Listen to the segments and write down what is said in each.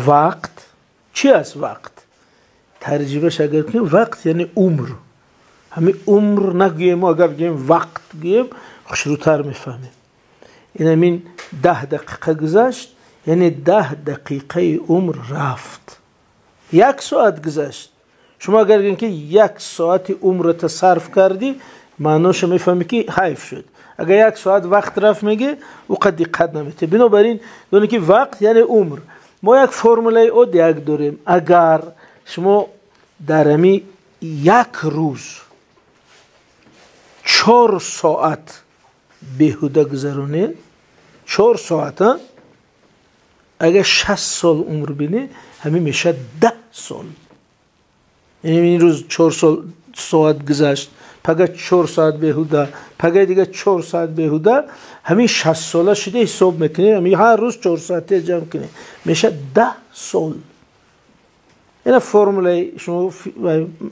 وقت چی است؟ وقت ترجمهش اگر کنیم وقت یعنی عمر. همین عمر نگویم، اگر بگیم وقت گویم خوشروتر میفهمیم. این همین 10 دقیقه گذشت یعنی 10 دقیقه عمر رفت. 1 ساعت گذشت، شما اگر بگیم که 1 ساعت عمرت صرف کردی معناش میفهمی که حیف شد. اگر 1 ساعت وقت رفت میگه او قد دقت نمیده. بنابراین دونه که وقت یعنی عمر. ما یک فرموله او دیگه داریم. اگر شما در همی 1 روز 4 ساعت بیهوده گذرونه، 4 ساعت ها، اگر 60 سال عمر بینه همین میشه 10 سال. یعنی این روز 4 ساعت گذشت، پگه 4 ساعت بیهوده، پگه دیگه 4 ساعت بیهوده، همین 60 ساله شده حساب میکنه. همین هر روز 4 ساعته جمع کنه میشه 10 سال. این فرموله شما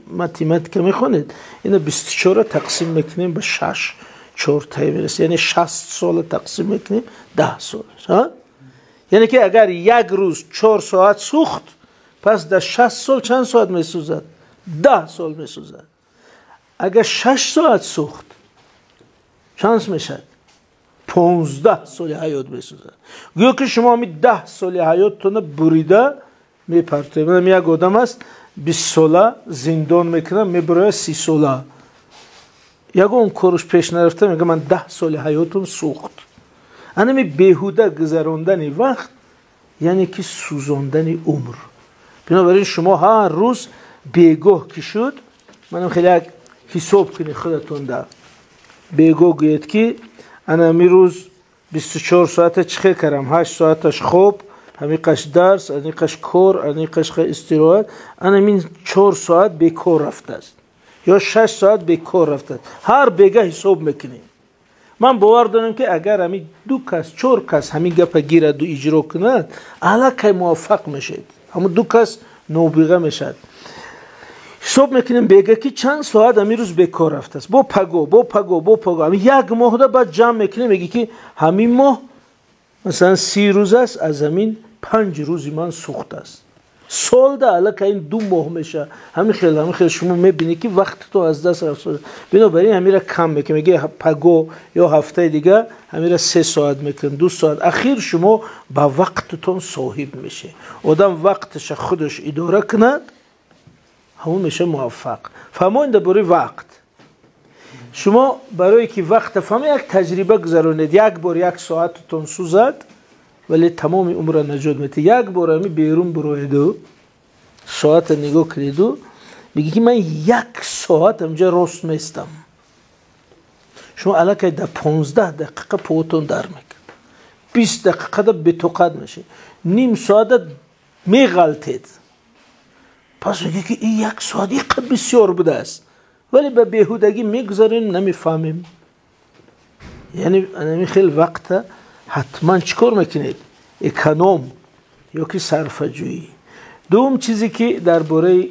ماتماتیک میخونید، این 24 تقسیم میکنیم به 6 4 تا میرسه، یعنی 60 سال تقسیم میکنیم 10 سال. یعنی که اگر 1 روز 4 ساعت سوخت، پس در 60 سال چند ساعت میسوزد؟ 10 سال میسوزد. اگر 6 ساعت سوخت چند میشد؟ 15 سال حیات میسوزد. گویا که شما همین 10 سال حیاتتون بریده میپرته. من یک آدم است 20 ساله زندان میکنه، میبره 30 ساله. یک اون کارش پیش نرفته میگه من 10 سال حیاتم سوخت. انمی بیهوده گذراندن وقت یعنی که سوزاندن عمر. بنابراین شما هر روز بیگاه که شد، منم خیلی حساب کنید خودتون در بیگاه گوید که انا می روز 24 ساعت چخه کردم، 8 ساعتش خوب، همین قش درس، همین قش کار، همین قش استراحت، انا من 4 ساعت بیکار رفته است یا 6 ساعت بیکار رفته است. هر بیگاه حساب میکنیم. من باور دارم که اگر همین 2 کس 4 کس همین گپ گیرد و اجرا کند، الکی موفق میشید. اما 2 کس نوبیغه میشد. حساب میکنیم بیگه که چند ساعت همین روز بیکار رفته است. با پگو همین 1 ماه ده بعد جمع میکنیم میگه که همین ماه مثلا 30 روز است، از همین 5 روزی من سوخت است. سال ده الکی این 2 ماه میشه. همین خیلی شما میبینی که وقت تو از دست رفت. بنابراین همین را کم میکنیم، میگه پگو یا هفته دیگه همین را 3 ساعت میکن، 2 ساعت. اخیر شما با وقتتون صاحب میشه. آدم وقتش خودش اداره کند همون میشه موفق. فهموند درباره وقت. شما برای که وقت فهمه یک تجربه گذرونید. 1 بار 1 ساعتتون سوزد ولی تمام عمر نجات میده. 1 بار همی بیرون بروید ساعت نگاه کرید و بگی که من 1 ساعت همجا راست میستم. شما الکی در 15 دقیقه پوتون در میکن، 20 دقیقه در بتوقت میشه، نیم ساعت میغلطید. پس میگه که این 1 ساعت یک بسیار بوده است، ولی به بیهودگی میگذاریم نمیفهمیم. یعنی انا خیلی وقت حتما چیکار میکنید؟ اکونوم یا که صرفه جویی. دوم چیزی که درباره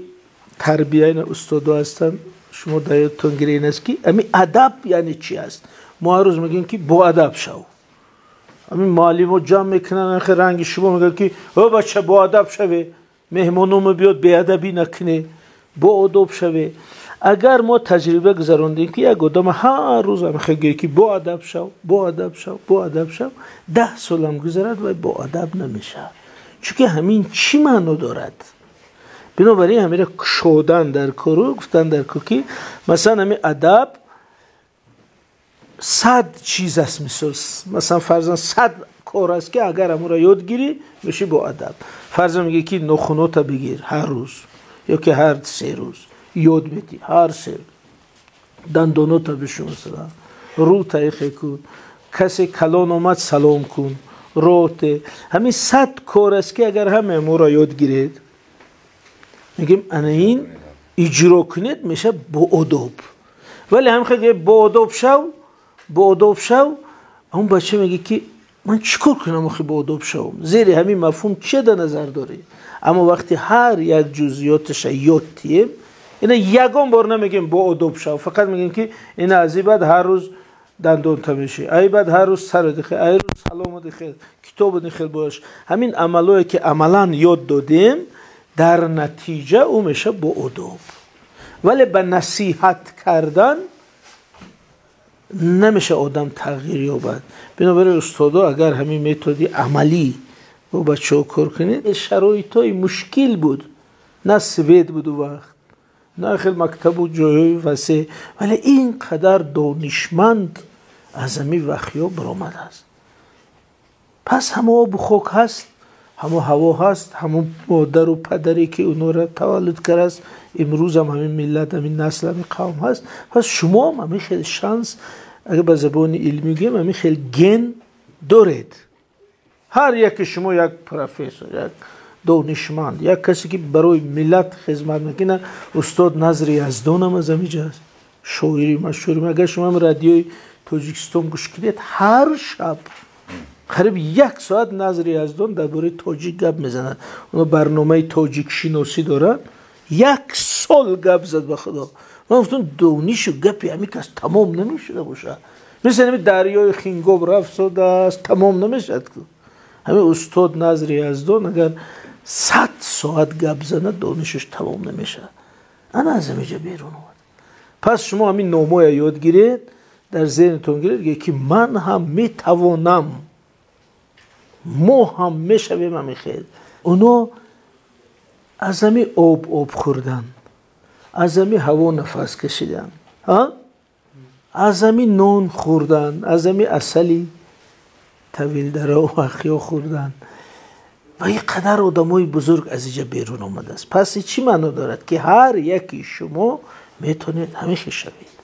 تربیه این استادا هستن شما دایتون گرین است که امی ادب یعنی چی است. ما هر روز میگیم که با ادب شو. امی معلمو جمع میکنن خیلی رنگ شما میگن که او بچه با ادب شوه، مهمانوم بیاد بی ادبی نکنه، با ادب شوه. اگر ما تجربه گذراندیم که یک آدم هر روز هم خیلی که با ادب شو 10 سال هم گذرد و با ادب نمیشه. چون همین چی معنی دارد؟ بنابراین همین را کشودن در کارو گفتن در کوکی. مثلا همین ادب 100 چیز است. مثلا فرضاً 100 کار است که اگر همون را یاد گیری میشه با ادب. فرضاً میگه که نخونوتا بگیر هر روز یا که هر 3 روز یاد میدی، هر 3 دندانوتا بشو، مثلا رو تایخه کن، کسی کلان آمد سلام کن، روته. همین 100 کار است که اگر همه ما را یاد گیرید میگیم انا این اجرا کنید میشه با ادب. ولی هم خیلی با ادب شو اون بچه میگه که من چیکار کنم آخه با ادب شوم؟ زیر همین مفهوم چه در نظر داری؟ اما وقتی هر یک جزئیاتش یادیم، اینا یگان بار نمیگیم با ادب شو، فقط میگیم که این از این بعد هر روز دندون تا میشه، ای بعد هر روز سر دخه، ای روز کلام خیل کتاب خیل باش همین عملایی که عملا یاد دادیم در نتیجه او میشه با ادب. ولی به نصیحت کردن نمیشه آدم تغییر یابد. بنابراین استادا اگر همین متدی عملی با بچه‌ها کار کنید، شرایطای مشکل بود، نه سوید بود و وقت، نه خیلی مکتب و جای وسیع، ولی اینقدر دانشمند از همین وحیا برآمد است. پس همه آب و خاک هست، همه هوا هست، همه مادر و پدری که اونها را تولد کرده است، امروز هم همین ملت، همین نسل، همین قوم هست. پس شما هم همین خیلی شانس، اگر به زبان علمی گیم، همین خیلی گن دارید. هر یک شما یک پروفسور، یک دانشمند، یک کسی که برای ملت خدمت میکنه، استاد نظر یزدان هم از همینجا هست، شاعری مشهور. اگر شما هم رادیوی تاجیکستان گوش کنید، هر شب قریب 1 ساعت نظر یزدان درباره تاجیک گپ میزنن. اونا برنامه تاجیک شناسی دارن، 1 سال گپ زد به خدا. من گفتم دانش و گپی همین که تمام نمیشده باشه. مثل همین دریای خینگاب رفت ساده است، تمام نمیشد. همین استاد نظر یزدان اگر 100 ساعت گپ زنه دانشش تمام نمیشه. انا از همینجا بیرون اومد. پس شما همین نامه یاد گیرید، در ذهنتون گیرید که من هم میتوانم، ما هم میشویم همین خیل. اونا از همین آب خوردن، از همین هوا نفس کشیدن، از همین نان خوردن، از همین اصلی طویل دره و اخیا خوردن و این قدر آدمای بزرگ از اینجا بیرون آمده است. پس چی معنا دارد؟ که هر یکی شما میتونید همیشه شوید.